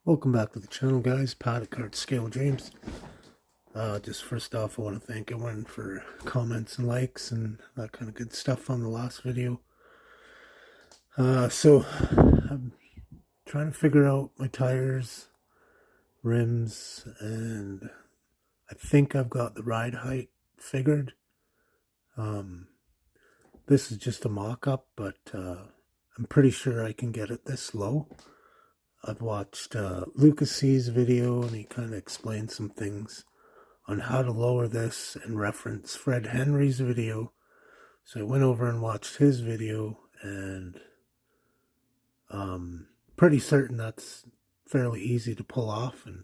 Welcome back to the channel, guys. Paddock Cart Scale Dreams. Just first off, I want to thank everyone for comments and likes and that kind of good stuff on the last video. So I'm trying to figure out my tires, rims, and I think I've got the ride height figured. This is just a mock-up, but I'm pretty sure I can get it this low. I've watched Luka Cee's video, and he kind of explained some things on how to lower this and reference Fred Henry's video. So I went over and watched his video, and pretty certain that's fairly easy to pull off, and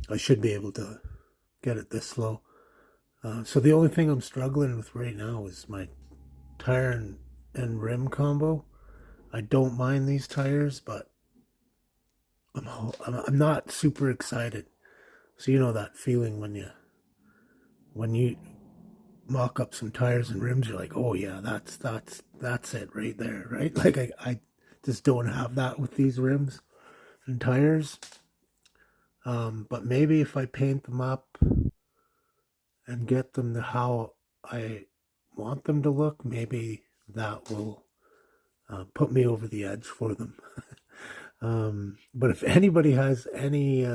I should be able to get it this low. So the only thing I'm struggling with right now is my tire and rim combo. I don't mind these tires, but I'm not super excited. So you know that feeling when you mock up some tires and rims, you're like, oh yeah, that's it right there, right? Like I just don't have that with these rims and tires. But maybe if I paint them up and get them to how I want them to look, maybe that will put me over the edge for them. But if anybody has any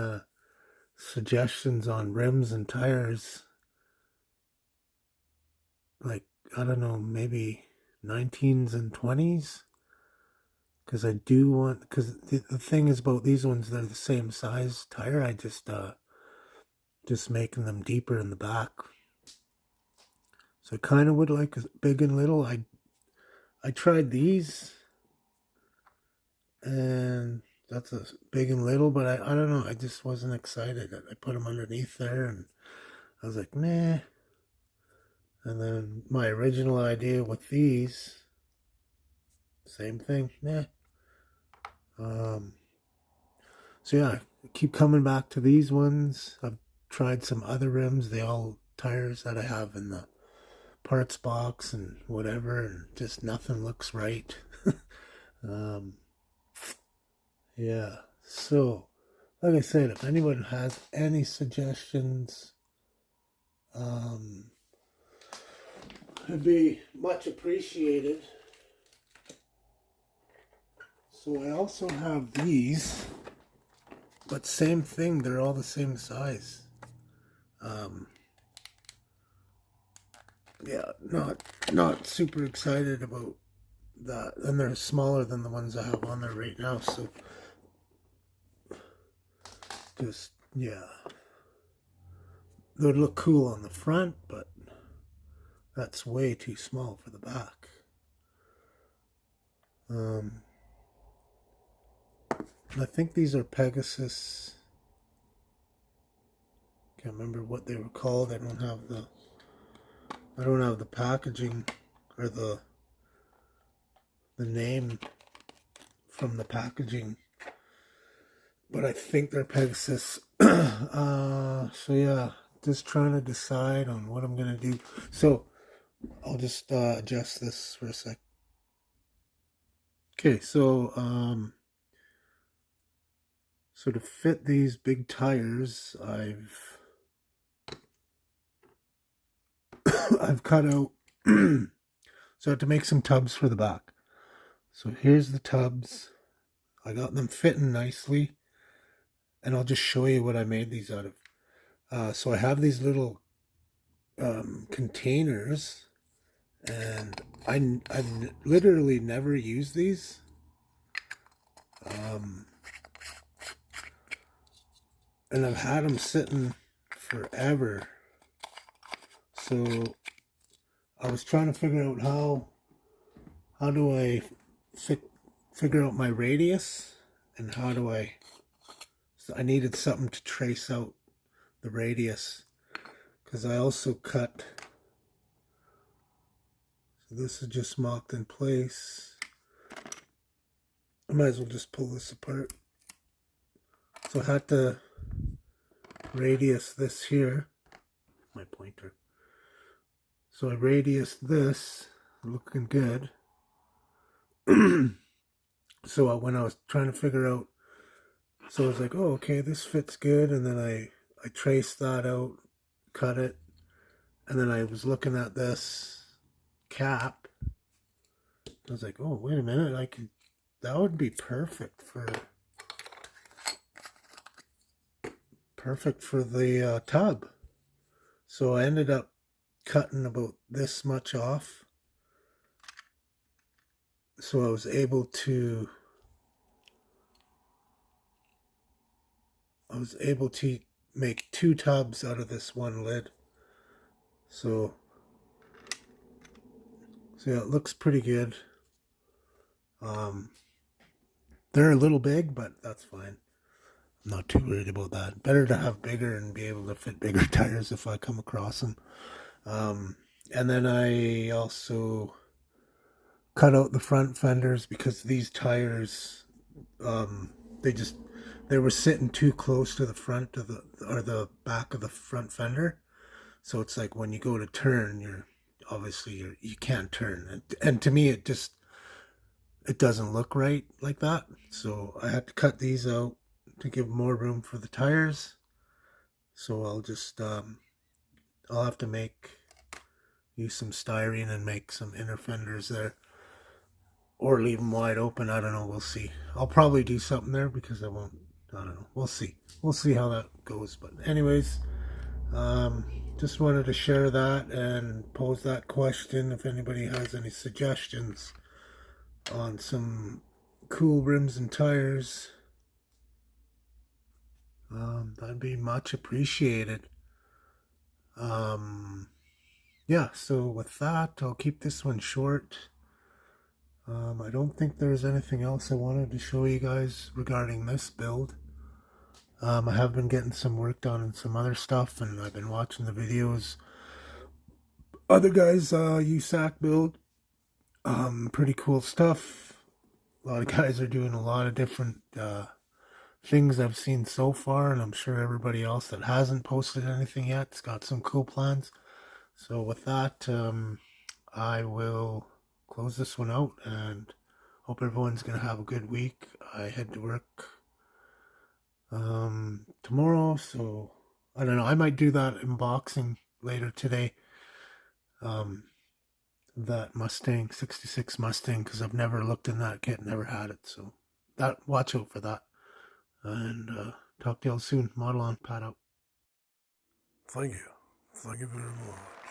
suggestions on rims and tires, like, I don't know, maybe 19s and 20s, because I do want, because the thing is about these ones, they're the same size tire. I just making them deeper in the back. So I kind of would like a big and little. I tried these, and that's a big and little, but I don't know, I just wasn't excited. I put them underneath there, and I was like, nah. And then my original idea with these, same thing, nah. So yeah, I keep coming back to these ones. I've tried some other rims, they all tires that I have in the parts box and whatever, and just nothing looks right. Yeah, so like I said, if anyone has any suggestions, it'd be much appreciated. So I also have these, but same thing, they're all the same size. Yeah, not super excited about that, and they're smaller than the ones I have on there right now, so just, yeah, they would look cool on the front, but that's way too small for the back. I think these are Pegasus. Can't remember what they were called. I don't have the packaging or the name from the packaging, but I think they're Pegasus. So yeah, just trying to decide on what I'm gonna do. So I'll just adjust this for a sec. Okay, so to fit these big tires, I've cut out so I have to make some tubs for the back. So here's the tubs. I got them fitting nicely, and I'll just show you what I made these out of. So I have these little containers, and I've literally never used these. And I've had them sitting forever. So I was trying to figure out how do I figure out my radius, and how do I needed something to trace out the radius, because I also cut, so this is just mocked in place. I might as well just pull this apart. So I had to radius this here, my pointer. So I radiused this, looking good. So when I was trying to figure out So I was like, oh, okay, this fits good. And then I traced that out, cut it. And then I was looking at this cap. I was like, oh, wait a minute. That would be perfect for the tub. So I ended up cutting about this much off. So I was able to make 2 tubs out of this one lid. So yeah, it looks pretty good. They're a little big, but that's fine. I'm not too worried about that. Better to have bigger and be able to fit bigger tires if I come across them. And then I also cut out the front fenders because these tires, they were sitting too close to the front of the back of the front fender. So it's like when you go to turn, you can't turn. And to me, it doesn't look right like that. So I had to cut these out to give more room for the tires. So I'll have to use some styrene and make some inner fenders there, or leave them wide open. I don't know. We'll see. I'll probably do something there because I don't know. We'll see how that goes. But anyways, just wanted to share that and pose that question. If anybody has any suggestions on some cool rims and tires, that'd be much appreciated. Yeah, so with that, I'll keep this one short. I don't think there's anything else I wanted to show you guys regarding this build. I have been getting some work done and some other stuff, and I've been watching the videos other guys USACC build. Pretty cool stuff. A lot of guys are doing a lot of different things I've seen so far, and I'm sure everybody else that hasn't posted anything yet has got some cool plans. So with that, I will close this one out and hope everyone's going to have a good week. I head to work tomorrow, so I don't know. I might do that unboxing later today. That Mustang, 66 Mustang, because I've never looked in that kit, never had it. So watch out for that. And talk to y'all soon. Model on, pad out. Thank you. Thank you very much.